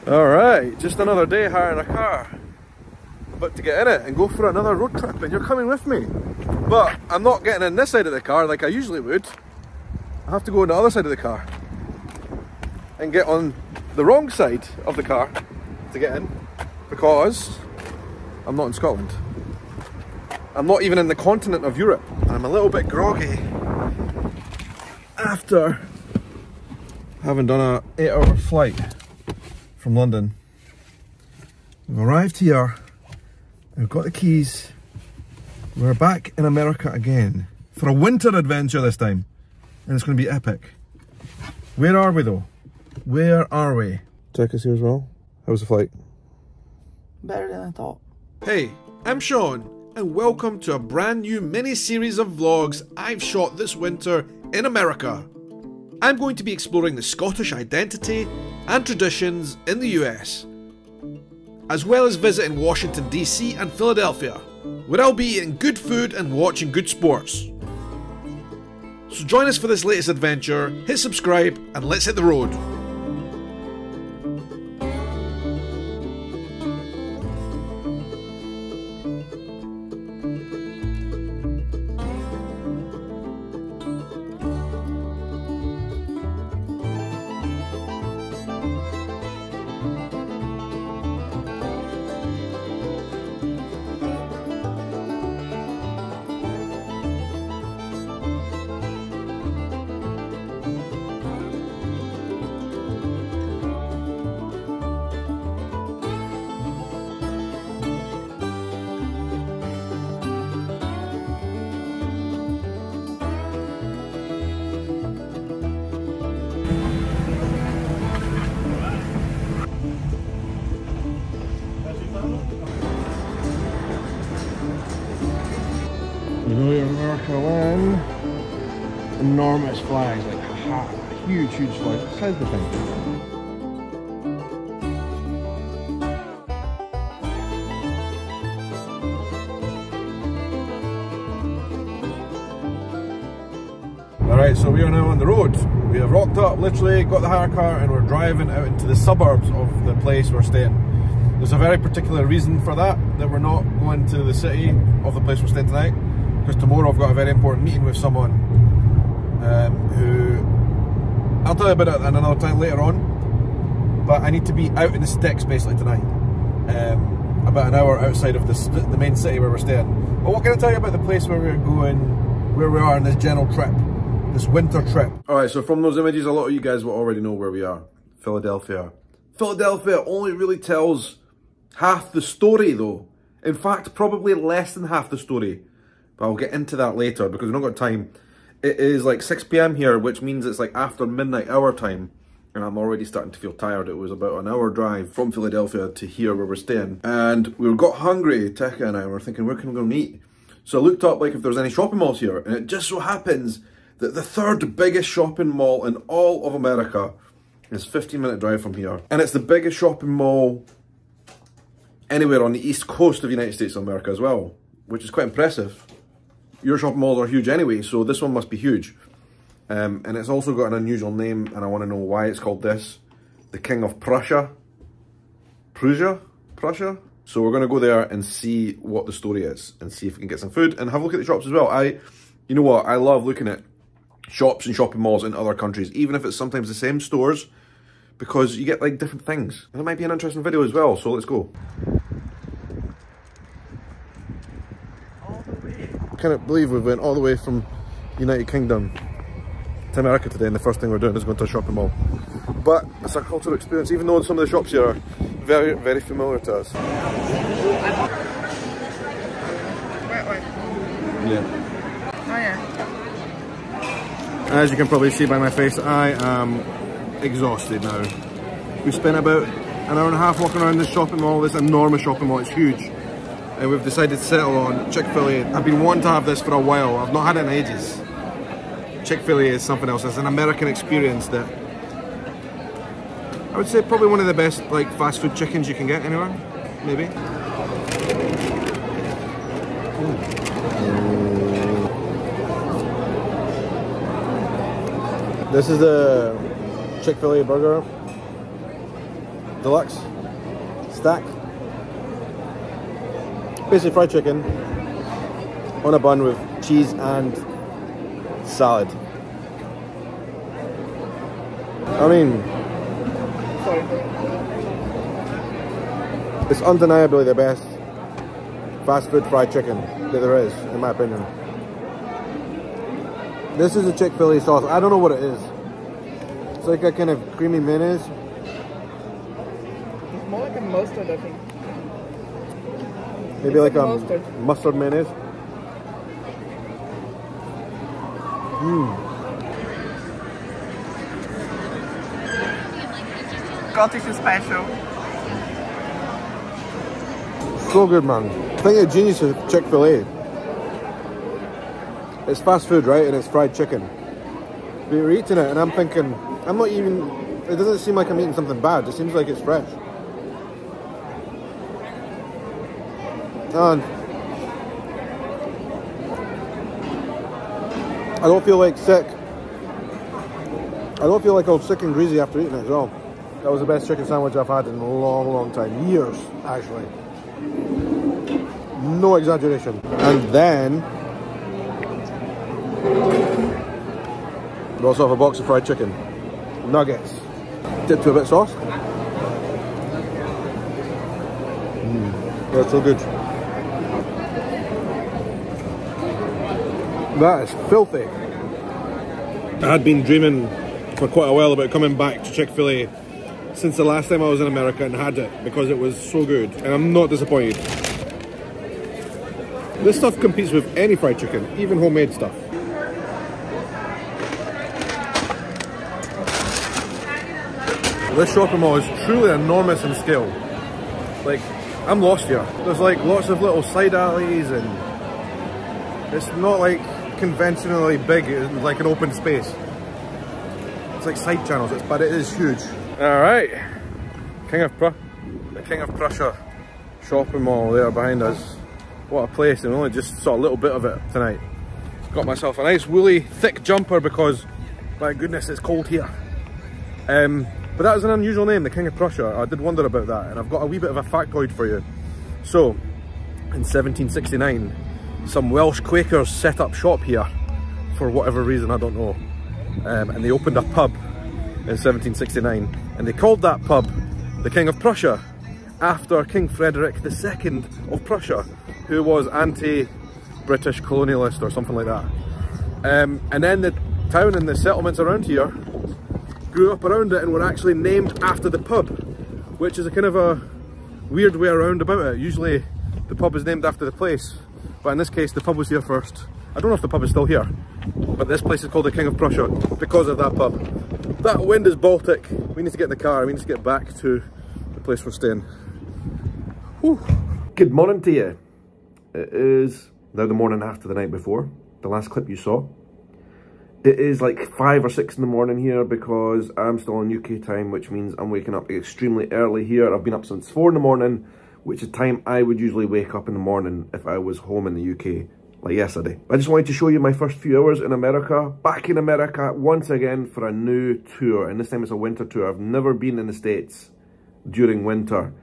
Alright, just another day hiring a car. About to get in it and go for another road trip, and you're coming with me. But I'm not getting in this side of the car like I usually would. I have to go on the other side of the car and get on the wrong side of the car to get in, because I'm not in Scotland. I'm not even in the continent of Europe, and I'm a little bit groggy after having done an 8-hour flight from London. We've arrived here, we've got the keys, we're back in America again for a winter adventure this time, and it's going to be epic. Where are we though? Where are we? Check us here as well. How was the flight? Better than I thought. Hey, I'm Sean, and welcome to a brand new mini-series of vlogs I've shot this winter in America. I'm going to be exploring the Scottish identity and traditions in the US, as well as visiting Washington DC and Philadelphia, where I'll be eating good food and watching good sports. So join us for this latest adventure, hit subscribe, and let's hit the road. You know you're in America when enormous flags, like huge flags. What size the thing? Alright, so we are now on the road. We have rocked up, literally got the hire car, and we're driving out into the suburbs of the place we're staying. There's a very particular reason for that we're not going to the city of the place we're staying tonight, because tomorrow I've got a very important meeting with someone who I'll tell you about it another time later on, but I need to be out in the sticks basically tonight, about an hour outside of the main city where we're staying. But what can I tell you about the place where we're going, where we are in this general trip, this winter trip? Alright, so from those images a lot of you guys will already know where we are. Philadelphia. Philadelphia only really tells half the story though. In fact, probably less than half the story. But I'll get into that later because we've not got time. It is like 6 PM here, which means it's like after midnight our time. And I'm already starting to feel tired. It was about an hour drive from Philadelphia to here where we're staying. And we got hungry, Tekka and I were thinking, where can we go and eat? So I looked up like if there's any shopping malls here. And it just so happens that the third biggest shopping mall in all of America is a 15-minute drive from here. And it's the biggest shopping mall anywhere on the east coast of the United States of America as well, which is quite impressive. Your shopping malls are huge anyway, so this one must be huge. And it's also got an unusual name, and I want to know why it's called this. The King of Prussia. Prussia? So we're going to go there and see what the story is, and see if we can get some food, and have a look at the shops as well. You know what, I love looking at shops and shopping malls in other countries, even if it's sometimes the same stores, because you get like different things. And it might be an interesting video as well, so let's go. I can't believe we went all the way from United Kingdom to America today, and the first thing we're doing is going to a shopping mall. But it's a cultural experience, even though some of the shops here are very, very familiar to us. Yeah. Oh yeah. As you can probably see by my face, I am exhausted now. We spent about an hour and a half walking around this shopping mall, this enormous shopping mall, it's huge. And we've decided to settle on Chick-Fil-A. I've been wanting to have this for a while, I've not had it in ages. Chick-Fil-A is something else, it's an American experience that I would say probably one of the best like fast food chickens you can get anywhere, maybe. This is the Chick-Fil-A burger. deluxe stack. Basically fried chicken on a bun with cheese and salad. I mean, it's undeniably the best fast food fried chicken that there is, in my opinion. This is a Chick-Fil-A sauce. I don't know what it is. It's like a kind of creamy mayonnaise. It's more like a mustard, I think. Maybe like a mustard mayonnaise. Scottish special. So good, man. I think the genius of Chick-Fil-A. It's fast food, right? And it's fried chicken. But you're eating it and I'm thinking, I'm not even, it doesn't seem like I'm eating something bad. It seems like it's fresh. And I don't feel like sick. I don't feel like I was sick and greasy after eating it as well. That was the best chicken sandwich I've had in a long, long time. Years, actually. No exaggeration. And then we also have a box of fried chicken. Nuggets. Dipped to a bit of sauce. That's so good. That is filthy. I had been dreaming for quite a while about coming back to Chick-Fil-A since the last time I was in America and had it because it was so good. And I'm not disappointed. This stuff competes with any fried chicken, even homemade stuff. This shopping mall is truly enormous in scale. Like, I'm lost here. There's like lots of little side alleys and it's not like conventionally big, it's like an open space. It's like side channels, but it is huge. Alright, the King of Prussia shopping mall there behind us. What a place, and we only just saw a little bit of it tonight. Got myself a nice woolly thick jumper because, my goodness, it's cold here. But that is an unusual name, the King of Prussia. I did wonder about that, and I've got a wee bit of a factoid for you. So, in 1769, some Welsh Quakers set up shop here for whatever reason, I don't know. And they opened a pub in 1769, and they called that pub the King of Prussia, after King Frederick II of Prussia, who was anti-British colonialist or something like that. And then the town and the settlements around here grew up around it and were actually named after the pub, which is a kind of a weird way around about it. Usually the pub is named after the place, but in this case the pub was here first. I don't know if the pub is still here, but this place is called the King of Prussia because of that pub. That wind is Baltic. We need to get in the car, we need to get back to the place we're staying. Whew. Good morning to you. It is now the morning after the night before, the last clip you saw. It is like 5 or 6 in the morning here because I'm still on UK time, which means I'm waking up extremely early here. I've been up since 4 in the morning, which is time I would usually wake up in the morning if I was home in the UK, like yesterday. I just wanted to show you my first few hours in America. Back in America once again for a new tour, and this time it's a winter tour. I've never been in the States during winter,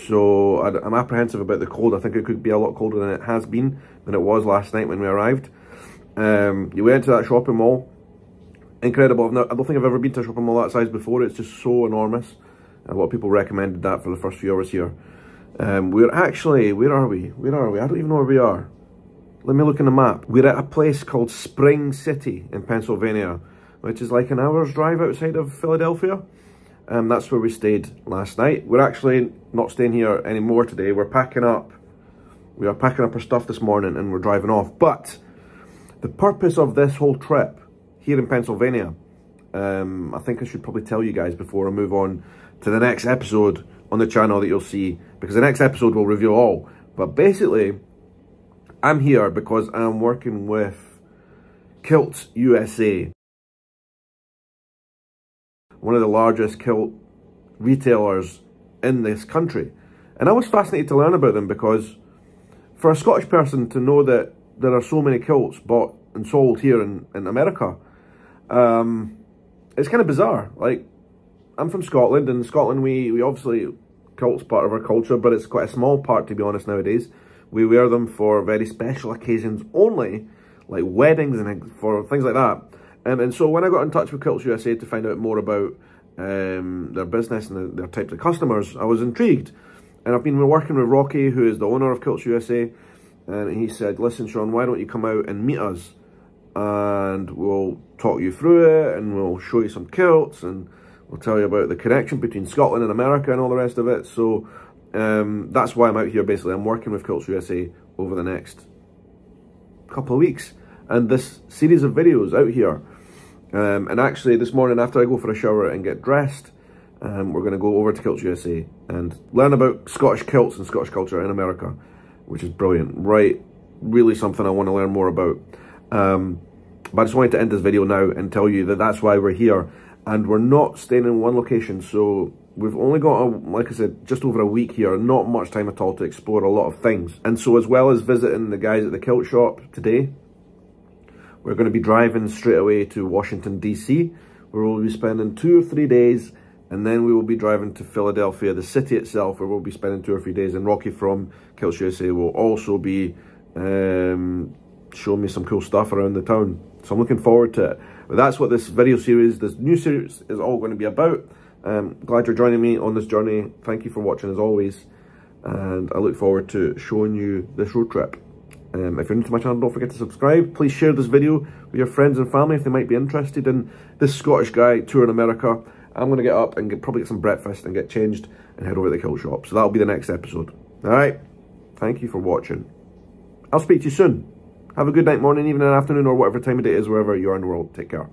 so I'm apprehensive about the cold. I think it could be a lot colder than it has been, than it was last night when we arrived. You went to that shopping mall, incredible. I don't think I've ever been to a shopping mall that size before. It's just so enormous. A lot of people recommended that for the first few hours here. We're actually, where are we? I don't even know where we are. Let me look in the map. We're at a place called Spring City in Pennsylvania, which is like an hour's drive outside of Philadelphia. That's where we stayed last night. We're actually not staying here anymore today. We're packing up. We are packing up our stuff this morning and we're driving off. But the purpose of this whole trip here in Pennsylvania, I think I should probably tell you guys before I move on to the next episode on the channel that you'll see, because the next episode will reveal all. But basically, I'm here because I'm working with Kilt USA, one of the largest kilt retailers in this country. And I was fascinated to learn about them because for a Scottish person to know that there are so many kilts bought and sold here in America, it's kind of bizarre. Like, I'm from Scotland, and in Scotland we obviously, kilt's part of our culture, but it's quite a small part, to be honest, nowadays. We wear them for very special occasions only, like weddings and for things like that. And so when I got in touch with Kilts USA to find out more about their business and their types of customers, I was intrigued. And I've been working with Rocky, who is the owner of Kilts USA, and he said, listen, Sean, why don't you come out and meet us? And we'll talk you through it, and we'll show you some kilts, and we'll tell you about the connection between Scotland and America and all the rest of it. So that's why I'm out here, basically. I'm working with Kilts USA over the next couple of weeks. And this series of videos out here. And actually, this morning, after I go for a shower and get dressed, we're going to go over to Kilts USA and learn about Scottish kilts and Scottish culture in America, which is brilliant. Right, really something I want to learn more about. But I just wanted to end this video now and tell you that that's why we're here. And we're not staying in one location, so we've only got, like I said, just over a week here, not much time at all to explore a lot of things. And so as well as visiting the guys at the kilt shop today, we're going to be driving straight away to Washington, DC, where we'll be spending 2 or 3 days, and then we will be driving to Philadelphia, the city itself, where we'll be spending 2 or 3 days, and Rocky from Kilts USA will also be showing me some cool stuff around the town. So I'm looking forward to it. But that's what this video series, this new series, is all going to be about. Glad you're joining me on this journey. Thank you for watching as always. And I look forward to showing you this road trip. If you're new to my channel, don't forget to subscribe. Please share this video with your friends and family if they might be interested in this Scottish guy touring America. I'm going to get up and probably get some breakfast and get changed and head over to the kilt shop. So that'll be the next episode. Alright, thank you for watching. I'll speak to you soon. Have a good night, morning, evening, afternoon, or whatever time of day it is, wherever you are in the world. Take care.